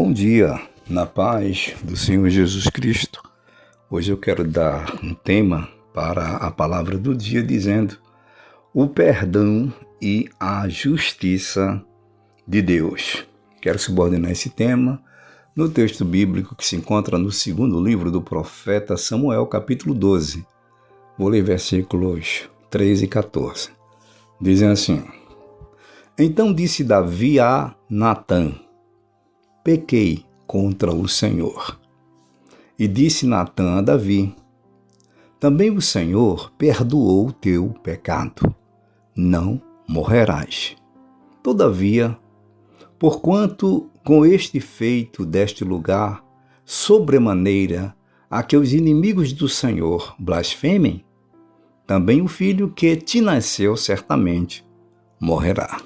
Bom dia, na paz do Senhor Jesus Cristo. Hoje eu quero dar um tema para a palavra do dia dizendo o perdão e a justiça de Deus. Quero subordinar esse tema no texto bíblico que se encontra no segundo livro do profeta Samuel, capítulo 12. Vou ler versículos 13 e 14. Dizem assim: Então disse Davi a Natã: Pequei contra o Senhor. E disse Natã a Davi: Também o Senhor perdoou o teu pecado. Não morrerás. Todavia, porquanto com este feito deste lugar, sobremaneira, a que os inimigos do Senhor blasfemem, também o filho que te nasceu certamente morrerá.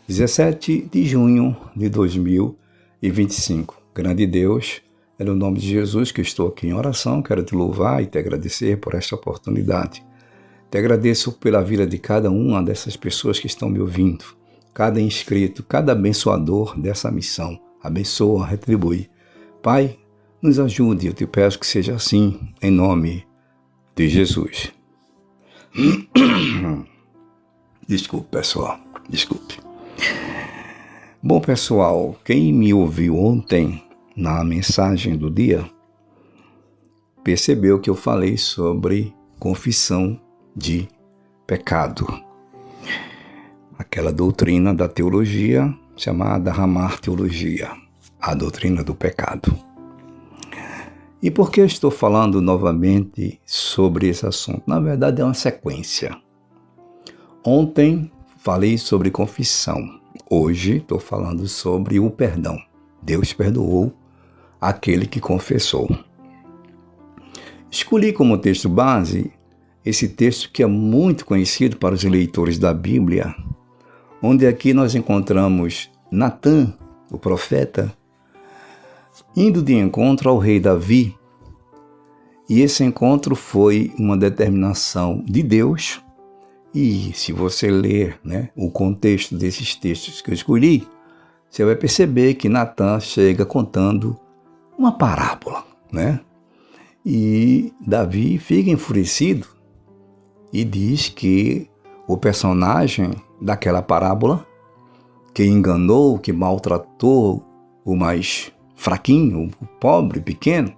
17 de junho de 2025. Grande Deus, é no nome de Jesus que estou aqui em oração. Quero te louvar e te agradecer por esta oportunidade. Te agradeço pela vida de cada uma dessas pessoas que estão me ouvindo, cada inscrito, cada abençoador dessa missão. Abençoa, retribui. Pai, nos ajude, eu te peço que seja assim, em nome de Jesus. Desculpe, pessoal, desculpe. Bom, pessoal, quem me ouviu ontem na mensagem do dia, percebeu que eu falei sobre confissão de pecado. Aquela doutrina da teologia chamada Ramar Teologia, a doutrina do pecado. E por que eu estou falando novamente sobre esse assunto? Na verdade, é uma sequência. Ontem falei sobre confissão. Hoje estou falando sobre o perdão. Deus perdoou aquele que confessou. Escolhi como texto base esse texto que é muito conhecido para os leitores da Bíblia, onde aqui nós encontramos Natã, o profeta, indo de encontro ao rei Davi. E esse encontro foi uma determinação de Deus. E se você ler, o contexto desses textos que eu escolhi, você vai perceber que Natã chega contando uma parábola, E Davi fica enfurecido e diz que o personagem daquela parábola, que enganou, que maltratou o mais fraquinho, o pobre, pequeno,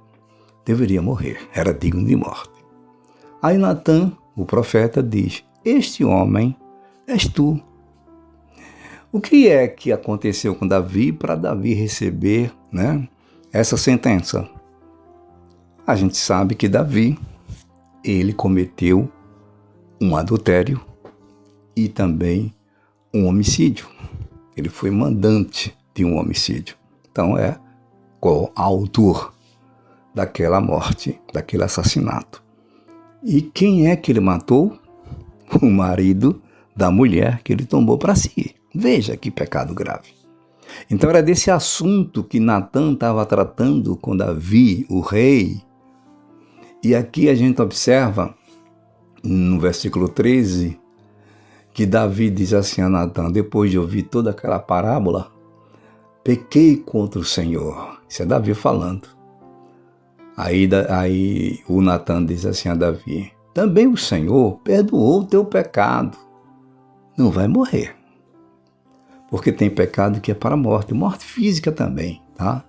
deveria morrer, era digno de morte. Aí Natã, o profeta, diz: Este homem és tu. O que é que aconteceu com Davi para Davi receber, essa sentença? A gente sabe que Davi, ele cometeu um adultério e também um homicídio. Ele foi mandante de um homicídio. Então é coautor daquela morte, daquele assassinato. E quem é que ele matou? O marido da mulher que ele tomou para si. Veja que pecado grave. Então era desse assunto que Natã estava tratando com Davi, o rei. E aqui a gente observa, no versículo 13, que Davi diz assim a Natã, depois de ouvir toda aquela parábola: Pequei contra o Senhor. Isso é Davi falando. Aí o Natã diz assim a Davi: Também o Senhor perdoou o teu pecado. Não vai morrer. Porque tem pecado que é para a morte física também, tá?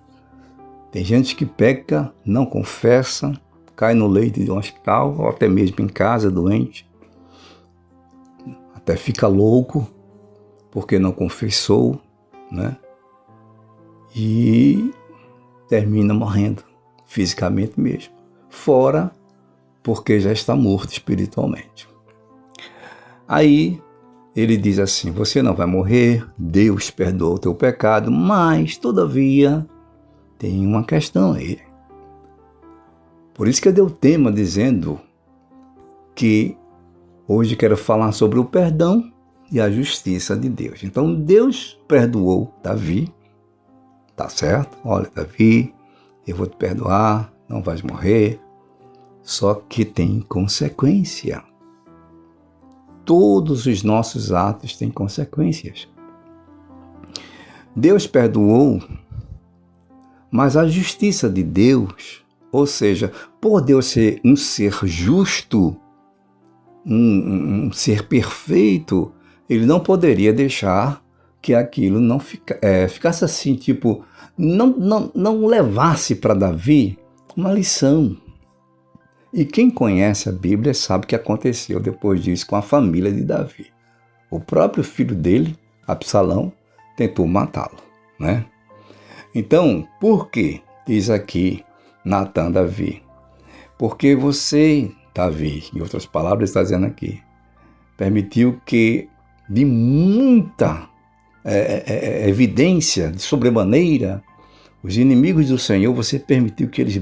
Tem gente que peca, não confessa, cai no leito de um hospital, ou até mesmo em casa, doente. Até fica louco, porque não confessou, E termina morrendo, fisicamente mesmo. Fora porque já está morto espiritualmente. Aí ele diz assim: você não vai morrer, Deus perdoou o teu pecado, mas todavia tem uma questão aí. Por isso que eu dei o tema dizendo que hoje quero falar sobre o perdão e a justiça de Deus. Então Deus perdoou Davi, tá certo? Olha, Davi, eu vou te perdoar, não vais morrer. Só que tem consequência. Todos os nossos atos têm consequências. Deus perdoou Mas a justiça de Deus, ou seja, por Deus ser um ser justo, um ser perfeito, ele não poderia deixar que aquilo não ficasse assim, tipo, não levasse para Davi uma lição. E quem conhece a Bíblia sabe o que aconteceu depois disso com a família de Davi. O próprio filho dele, Absalão, tentou matá-lo, né? Então, por que diz aqui Natan a Davi? Porque você, Davi, em outras palavras está dizendo aqui, permitiu que de muita evidência, de sobremaneira, os inimigos do Senhor, você permitiu que eles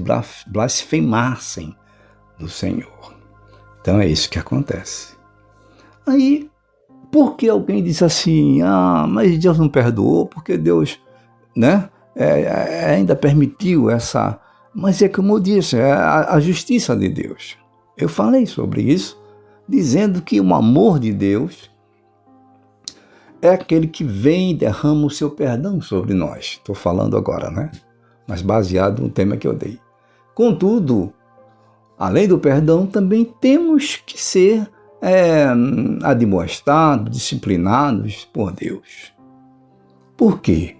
blasfemassem do Senhor. Então é isso que acontece. Aí, por que alguém diz assim, mas Deus não perdoou, porque Deus, né, ainda permitiu essa... Mas é como eu disse, é a justiça de Deus. Eu falei sobre isso, dizendo que o amor de Deus é aquele que vem e derrama o seu perdão sobre nós. Estou falando agora, né? Mas baseado no tema que eu dei. Contudo, além do perdão, também temos que ser admoestados, disciplinados por Deus. Por quê?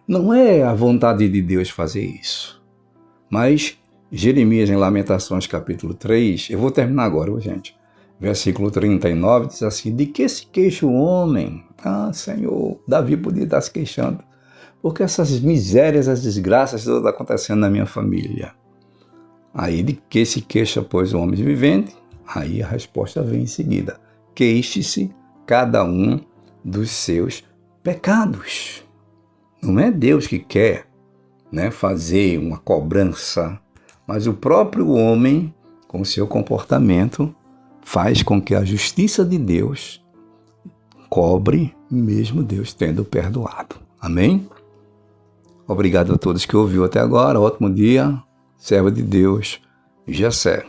Não é a vontade de Deus fazer isso. Mas Jeremias, em Lamentações, capítulo 3, eu vou terminar agora, gente. Versículo 39, diz assim, de que se queixa o homem? Senhor, Davi podia estar se queixando, porque essas misérias, as desgraças todas acontecendo na minha família. Aí, de que se queixa, pois, o homem vivente? Aí a resposta vem em seguida. Queixe-se cada um dos seus pecados. Não é Deus que quer, né, fazer uma cobrança, mas o próprio homem, com o seu comportamento, faz com que a justiça de Deus cobre, mesmo Deus tendo perdoado. Amém? Obrigado a todos que ouviram até agora. Ótimo dia. Servo de Deus, Jessé.